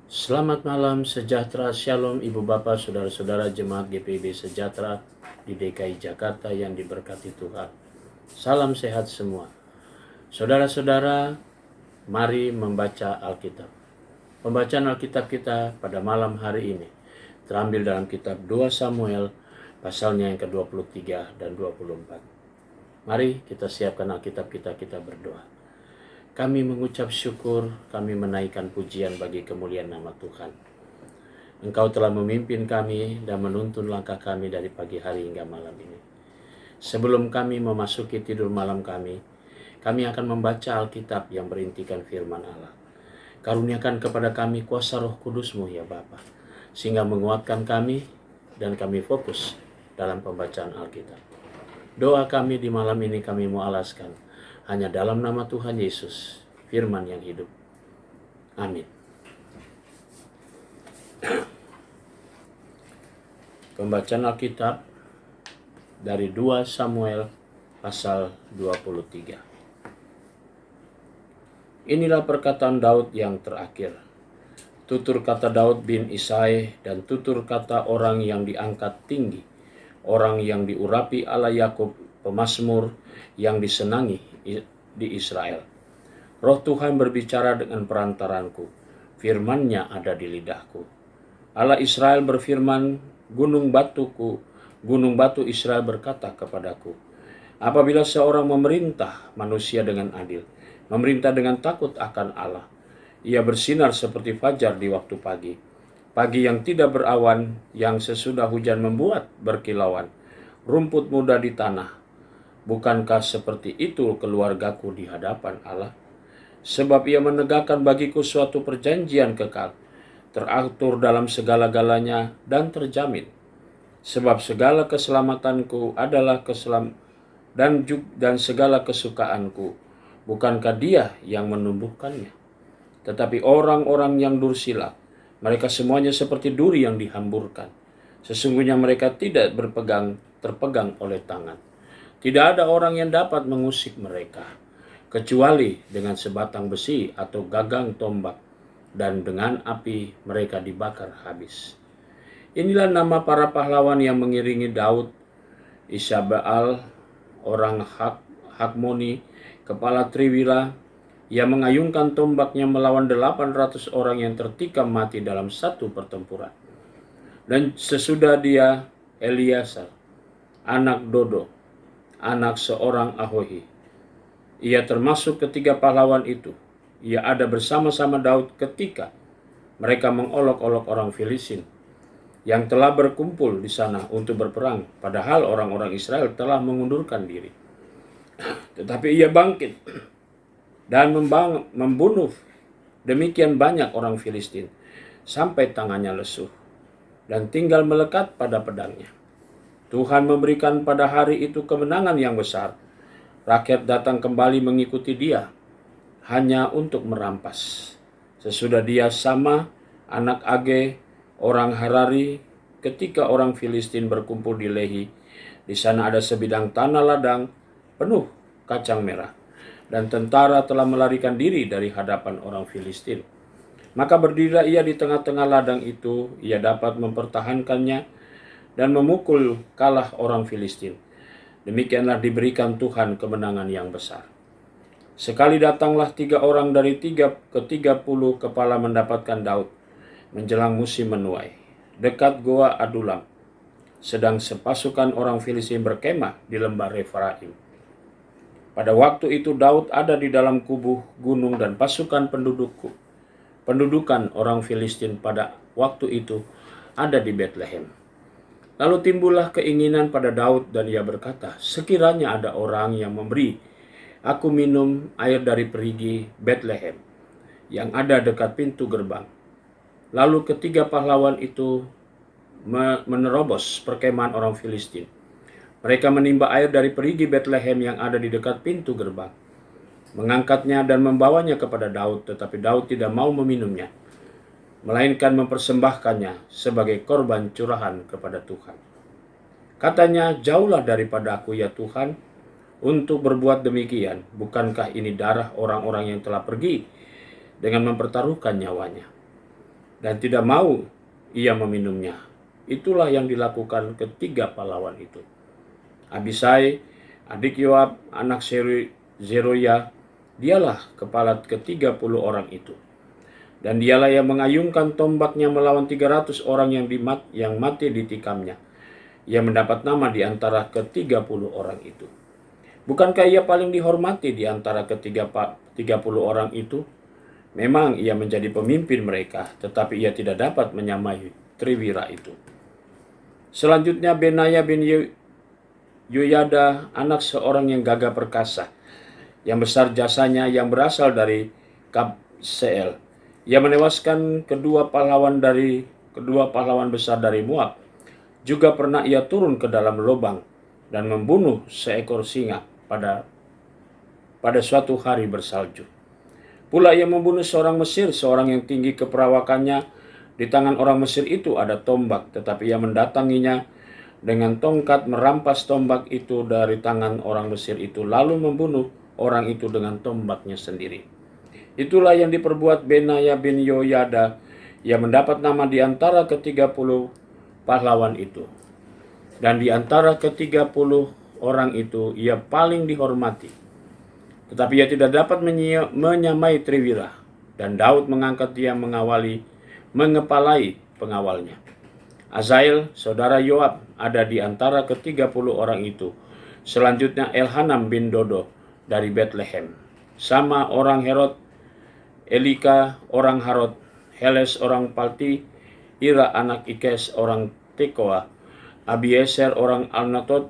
Selamat malam, sejahtera, shalom Ibu Bapak, Saudara-saudara Jemaat GPIB Sejahtera di DKI Jakarta yang diberkati Tuhan. Salam sehat semua. Saudara-saudara, mari membaca Alkitab. Pembacaan Alkitab kita pada malam hari ini terambil dalam kitab 2 Samuel pasalnya yang ke-23 dan 24. Mari kita siapkan Alkitab kita berdoa. Kami mengucap syukur, kami menaikkan pujian bagi kemuliaan nama Tuhan. Engkau telah memimpin kami dan menuntun langkah kami dari pagi hari hingga malam ini. Sebelum kami memasuki tidur malam kami akan membaca Alkitab yang berintikan firman Allah. Karuniakan kepada kami kuasa Roh Kudus-Mu ya Bapa, sehingga menguatkan kami dan kami fokus dalam pembacaan Alkitab. Doa kami di malam ini kami mau alaskan hanya dalam nama Tuhan Yesus, firman yang hidup. Amin. Pembacaan Alkitab dari 2 Samuel pasal 23. Inilah perkataan Daud yang terakhir. Tutur kata Daud bin Isai dan tutur kata orang yang diangkat tinggi, orang yang diurapi Allah Yakub, pemazmur yang disenangi di Israel. Roh Tuhan berbicara dengan perantaranku, firman-Nya ada di lidahku. Allah Israel berfirman, gunung batu Israel berkata kepadaku, apabila seorang memerintah manusia dengan adil, memerintah dengan takut akan Allah, ia bersinar seperti fajar di waktu pagi, pagi yang tidak berawan, yang sesudah hujan membuat berkilauan, rumput muda di tanah. Bukankah seperti itu keluargaku di hadapan Allah? Sebab ia menegakkan bagiku suatu perjanjian kekal, teratur dalam segala-galanya dan terjamin. Sebab segala keselamatanku adalah dan segala kesukaanku, bukankah Dia yang menumbuhkannya? Tetapi orang-orang yang dursila, mereka semuanya seperti duri yang dihamburkan. Sesungguhnya mereka tidak terpegang oleh tangan. Tidak ada orang yang dapat mengusik mereka, kecuali dengan sebatang besi atau gagang tombak, dan dengan api mereka dibakar habis. Inilah nama para pahlawan yang mengiringi Daud: Isabel, orang Hakmoni, kepala Triwila, yang mengayunkan tombaknya melawan 800 orang yang tertikam mati dalam satu pertempuran. Dan sesudah dia, Eliasar, anak Dodo, anak seorang Ahohi. Ia termasuk ketiga pahlawan itu. Ia ada bersama-sama Daud ketika mereka mengolok-olok orang Filistin yang telah berkumpul di sana untuk berperang, padahal orang-orang Israel telah mengundurkan diri. Tetapi ia bangkit dan membunuh demikian banyak orang Filistin sampai tangannya lesuh dan tinggal melekat pada pedangnya. Tuhan memberikan pada hari itu kemenangan yang besar. Rakyat datang kembali mengikuti dia hanya untuk merampas. Sesudah dia sama anak Age, orang Harari, ketika orang Filistin berkumpul di Lehi, di sana ada sebidang tanah ladang penuh kacang merah, dan tentara telah melarikan diri dari hadapan orang Filistin. Maka berdirilah ia di tengah-tengah ladang itu, ia dapat mempertahankannya dan memukul kalah orang Filistin. Demikianlah diberikan Tuhan kemenangan yang besar. Sekali datanglah 3 orang dari 30 kepala mendapatkan Daud menjelang musim menuai, dekat Goa Adulam, sedang sepasukan orang Filistin berkemah di lembah Refraim. Pada waktu itu Daud ada di dalam kubu gunung dan pasukan pendudukan orang Filistin pada waktu itu ada di Betlehem. Lalu timbullah keinginan pada Daud dan ia berkata, sekiranya ada orang yang memberi aku minum air dari perigi Betlehem yang ada dekat pintu gerbang. Lalu ketiga pahlawan itu menerobos perkemahan orang Filistin. Mereka menimba air dari perigi Betlehem yang ada di dekat pintu gerbang, mengangkatnya dan membawanya kepada Daud, tetapi Daud tidak mau meminumnya, melainkan mempersembahkannya sebagai korban curahan kepada Tuhan. Katanya, jauhlah daripada aku ya Tuhan untuk berbuat demikian. Bukankah ini darah orang-orang yang telah pergi dengan mempertaruhkan nyawanya? dan tidak mau ia meminumnya. Itulah yang dilakukan ketiga pahlawan itu. Abisai, adik Yoab, anak Zeruya, dialah kepala ke-30 orang itu. Dan dialah yang mengayunkan tombaknya melawan 300 orang yang mati di tikamnya. Ia mendapat nama di antara ke-30 orang itu. Bukankah ia paling dihormati di antara ke-30 orang itu? Memang ia menjadi pemimpin mereka, tetapi ia tidak dapat menyamai triwira itu. Selanjutnya Benaya bin Yoyada, anak seorang yang gagah perkasa, yang besar jasanya, yang berasal dari Kabseel. Ia menewaskan kedua pahlawan besar dari Moab. Juga pernah ia turun ke dalam lubang dan membunuh seekor singa pada suatu hari bersalju. Pula ia membunuh seorang Mesir, seorang yang tinggi keperawakannya. Di tangan orang Mesir itu ada tombak, tetapi ia mendatanginya dengan tongkat, merampas tombak itu dari tangan orang Mesir itu, lalu membunuh orang itu dengan tombaknya sendiri. Itulah yang diperbuat Benaya bin Yoyada. Ia mendapat nama di antara ke-30 pahlawan itu. Dan di antara ke-30 orang itu, ia paling dihormati. Tetapi ia tidak dapat menyamai triwira. Dan Daud mengangkat dia mengepalai pengawalnya. Azael, saudara Yoab, ada di antara ke-30 orang itu. Selanjutnya Elhanan bin Dodo dari Bethlehem. Sama orang Herod, Elika orang Harod, Heles orang Palti, Ira anak Ikes orang Tekoa, Abieser orang Alnatot,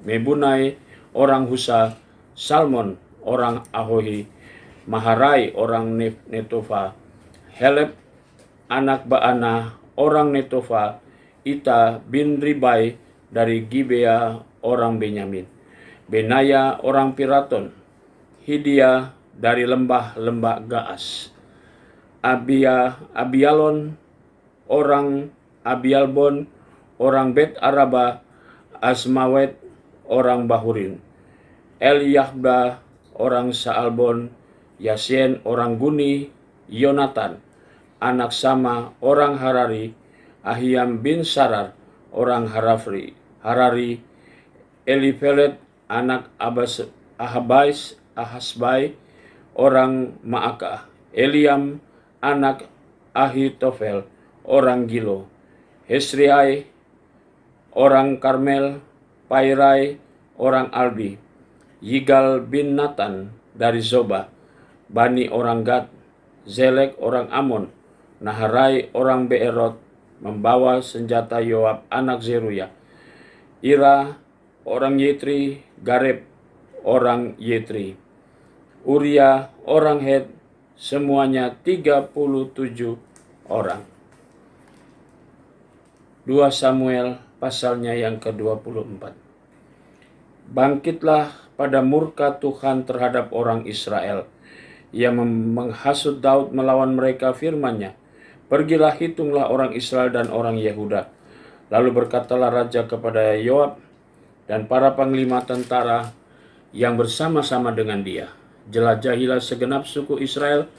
Mebunai orang Husa, Salmon orang Ahohi, Maharai orang Netofa, Heleb anak Baana orang Netofa, Ita bin Ribai dari Gibea orang Benyamin, Benaya orang Piraton, Hidia dari lembah-lembah Gaas, Abialon orang Abialbon orang Bet Araba, Asmawet orang Bahurin, Eliahba orang Saalbon, Yasien orang Guni, Yonatan anak Sama orang Harari, Ahiam bin Sarar orang Harari, Elifelet anak Ahasbai orang Maakah, Eliam anak Ahitofel orang Gilo, Hesriai orang Karmel, Pairai orang Albi, Yigal bin Natan dari Zoba, Bani orang Gad, Zelek orang Amon, Naharai orang Beerot, membawa senjata Yoab anak Zeruya, Ira orang Yetri, Gareb orang Yetri, Uria orang Het, semuanya 37 orang. 2 Samuel pasalnya yang ke-24. Bangkitlah pada murka Tuhan terhadap orang Israel. Ia menghasut Daud melawan mereka, firman-Nya, pergilah, hitunglah orang Israel dan orang Yehuda. Lalu berkatalah raja kepada Yoab dan para panglima tentara yang bersama-sama dengan dia, jelajahilah segenap suku Israel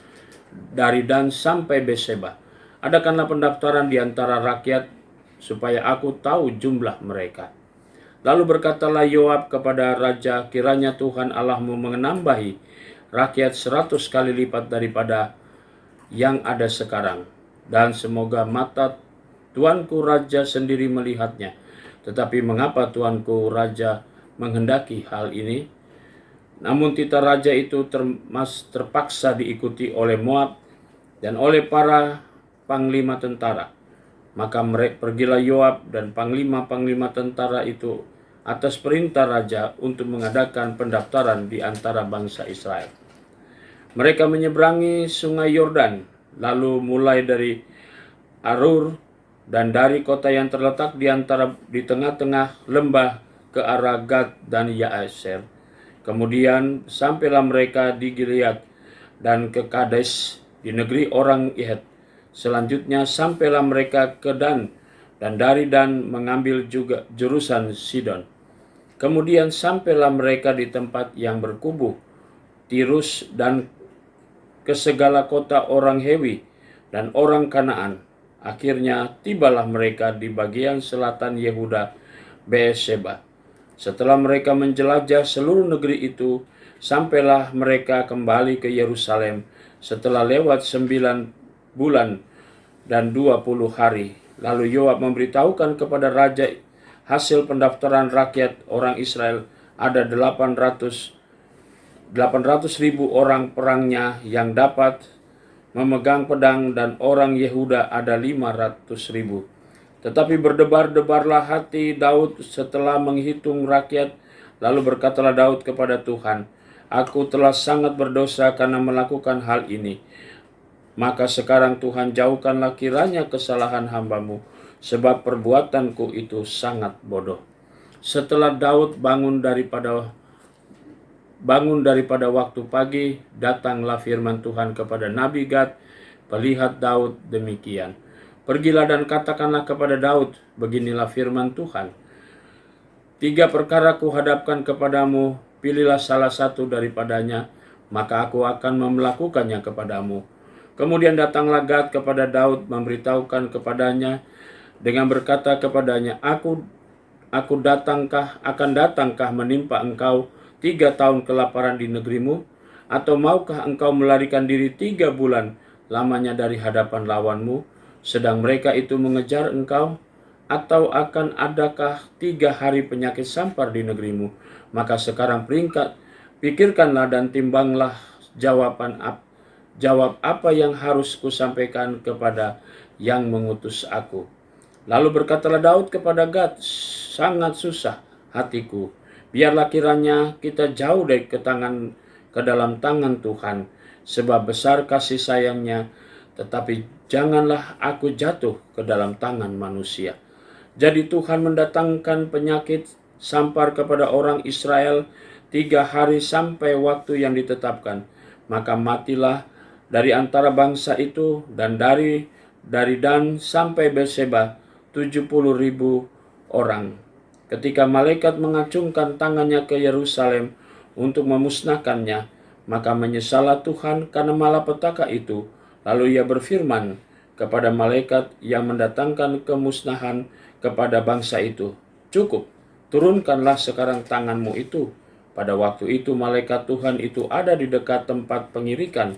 dari Dan sampai Berseba. Adakanlah pendaftaran di antara rakyat supaya aku tahu jumlah mereka. Lalu berkatalah Yoab kepada raja, kiranya Tuhan Allahmu menambahi rakyat 100 kali lipat daripada yang ada sekarang, dan semoga mata tuanku raja sendiri melihatnya. Tetapi mengapa tuanku raja menghendaki hal ini? Namun titah raja itu terpaksa diikuti oleh Moab dan oleh para panglima tentara. Maka pergilah Yoab dan panglima-panglima tentara itu atas perintah raja untuk mengadakan pendaftaran di antara bangsa Israel. Mereka menyeberangi sungai Yordan, lalu mulai dari Arur dan dari kota yang terletak di tengah-tengah lembah ke arah Gad dan Ya'aser. Kemudian sampailah mereka di Gilead dan ke Kades di negeri orang Ihet. Selanjutnya sampailah mereka ke Dan, dan dari Dan mengambil juga jurusan Sidon. Kemudian sampailah mereka di tempat yang berkubu Tirus dan ke segala kota orang Hewi, dan orang Kanaan. Akhirnya tibalah mereka di bagian selatan Yehuda, Beersheba. Setelah mereka menjelajah seluruh negeri itu, sampailah mereka kembali ke Yerusalem setelah lewat 9 bulan dan 20 hari. Lalu Yoab memberitahukan kepada raja hasil pendaftaran rakyat orang Israel, ada 800.000 orang perangnya yang dapat memegang pedang, dan orang Yehuda ada 500.000. Tetapi berdebar-debarlah hati Daud setelah menghitung rakyat. Lalu berkatalah Daud kepada Tuhan, "Aku telah sangat berdosa karena melakukan hal ini. Maka sekarang Tuhan, jauhkanlah kiranya kesalahan hamba-Mu, sebab perbuatanku itu sangat bodoh." Setelah Daud bangun daripada waktu pagi, datanglah firman Tuhan kepada Nabi Gad, "Pelihat Daud demikian. Pergilah dan katakanlah kepada Daud, beginilah firman Tuhan. 3 perkara kuhadapkan kepadamu, pilihlah salah satu daripadanya, maka aku akan melakukannya kepadamu." Kemudian datanglah Gad kepada Daud, memberitahukan kepadanya dengan berkata kepadanya, Aku akan datangkah menimpa engkau 3 tahun kelaparan di negerimu? Atau maukah engkau melarikan diri 3 bulan lamanya dari hadapan lawanmu, sedang mereka itu mengejar engkau? Atau akan adakah 3 hari penyakit sampar di negerimu? Maka sekarang pikirkanlah dan timbanglah jawab apa yang harus kusampaikan kepada yang mengutus aku. Lalu berkatalah Daud kepada Gad, "Sangat susah hatiku. Biarlah kiranya kita jauh dari ke dalam tangan Tuhan, sebab besar kasih sayangnya, tetapi janganlah aku jatuh ke dalam tangan manusia." Jadi Tuhan mendatangkan penyakit sampar kepada orang Israel 3 hari sampai waktu yang ditetapkan. Maka matilah dari antara bangsa itu, dan dari Dan sampai Beersheba 70.000 orang. Ketika malaikat mengacungkan tangannya ke Yerusalem untuk memusnahkannya, maka menyesallah Tuhan karena malapetaka itu. Lalu ia berfirman kepada malaikat yang mendatangkan kemusnahan kepada bangsa itu, "Cukup, turunkanlah sekarang tanganmu itu." Pada waktu itu malaikat Tuhan itu ada di dekat tempat pengirikan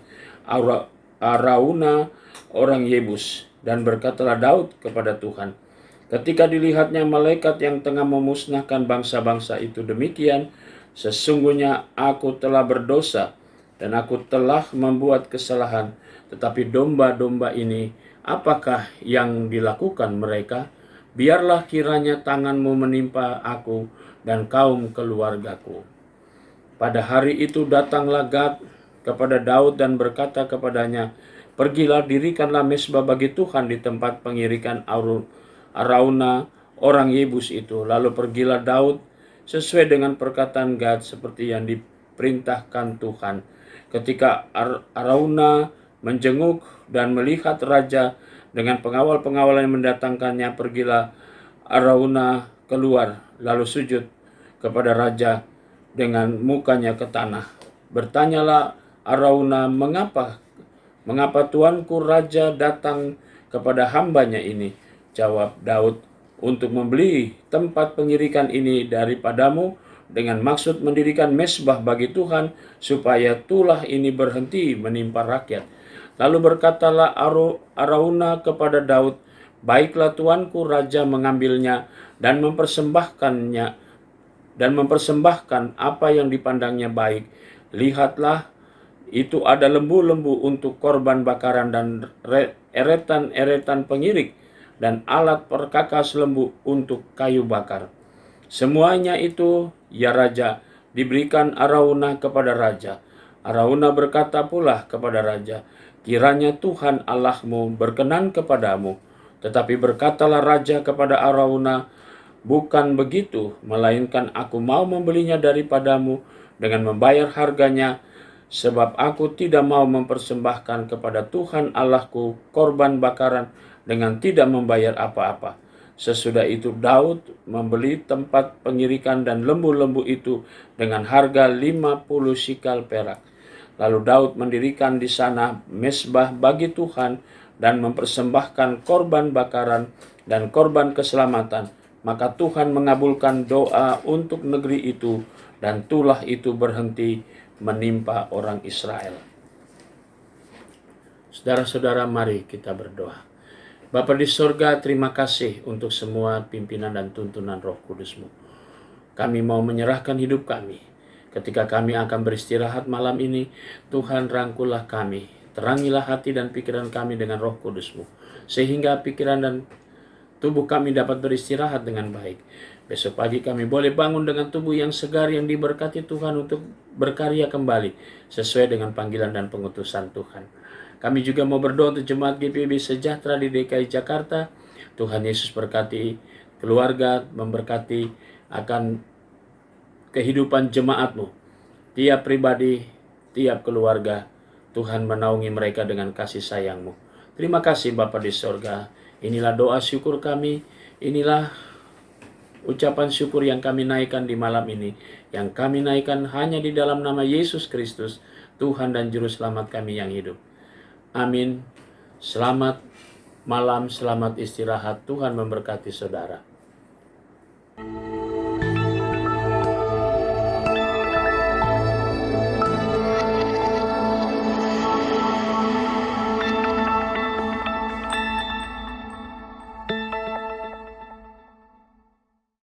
Arauna orang Yebus, dan berkatalah Daud kepada Tuhan, ketika dilihatnya malaikat yang tengah memusnahkan bangsa-bangsa itu demikian, "Sesungguhnya aku telah berdosa dan aku telah membuat kesalahan. Tetapi domba-domba ini, apakah yang dilakukan mereka? Biarlah kiranya tanganmu menimpa aku dan kaum keluargaku." Pada hari itu datanglah Gad kepada Daud dan berkata kepadanya, "Pergilah, dirikanlah mezbah bagi Tuhan di tempat pengirikan Arauna orang Yebus itu." Lalu pergilah Daud sesuai dengan perkataan Gad seperti yang diperintahkan Tuhan. Ketika Arauna menjenguk dan melihat raja dengan pengawal-pengawal yang mendatangkannya, pergilah Arauna keluar lalu sujud kepada raja dengan mukanya ke tanah. Bertanyalah Arauna, Mengapa tuanku raja datang kepada hambanya ini?" Jawab Daud, "Untuk membeli tempat pengirikan ini daripadamu, dengan maksud mendirikan mezbah bagi Tuhan, supaya tulah ini berhenti menimpa rakyat." Lalu berkatalah Arauna kepada Daud, "Baiklah tuanku raja mengambilnya dan mempersembahkan apa yang dipandangnya baik. Lihatlah, itu ada lembu-lembu untuk korban bakaran dan eretan-eretan pengirik dan alat perkakas lembu untuk kayu bakar. Semuanya itu, ya raja, diberikan Arauna kepada raja." Arauna berkata pula kepada raja, "Kiranya Tuhan Allahmu berkenan kepadamu." Tetapi berkatalah raja kepada Arauna, "Bukan begitu, melainkan aku mau membelinya daripadamu dengan membayar harganya, sebab aku tidak mau mempersembahkan kepada Tuhan Allahku korban bakaran dengan tidak membayar apa-apa." Sesudah itu Daud membeli tempat pengirikan dan lembu-lembu itu dengan harga 50 sikal perak. Lalu Daud mendirikan di sana mezbah bagi Tuhan dan mempersembahkan korban bakaran dan korban keselamatan, maka Tuhan mengabulkan doa untuk negeri itu, dan tulah itu berhenti menimpa orang Israel. Saudara-saudara, mari kita berdoa. Bapa di sorga, terima kasih untuk semua pimpinan dan tuntunan Roh Kudus-Mu. Kami mau menyerahkan hidup kami. Ketika kami akan beristirahat malam ini, Tuhan rangkulah kami. Terangilah hati dan pikiran kami dengan Roh Kudus-Mu, sehingga pikiran dan tubuh kami dapat beristirahat dengan baik. Besok pagi kami boleh bangun dengan tubuh yang segar, yang diberkati Tuhan untuk berkarya kembali sesuai dengan panggilan dan pengutusan Tuhan. Kami juga mau berdoa untuk jemaat GPIB Sejahtera di DKI Jakarta. Tuhan Yesus berkati keluarga, memberkati akan kehidupan jemaat-Mu. Tiap pribadi, tiap keluarga, Tuhan menaungi mereka dengan kasih sayang-Mu. Terima kasih Bapa di sorga. Inilah doa syukur kami, inilah ucapan syukur yang kami naikkan di malam ini, yang kami naikkan hanya di dalam nama Yesus Kristus, Tuhan dan Juru Selamat kami yang hidup. Amin. Selamat malam, selamat istirahat. Tuhan memberkati saudara.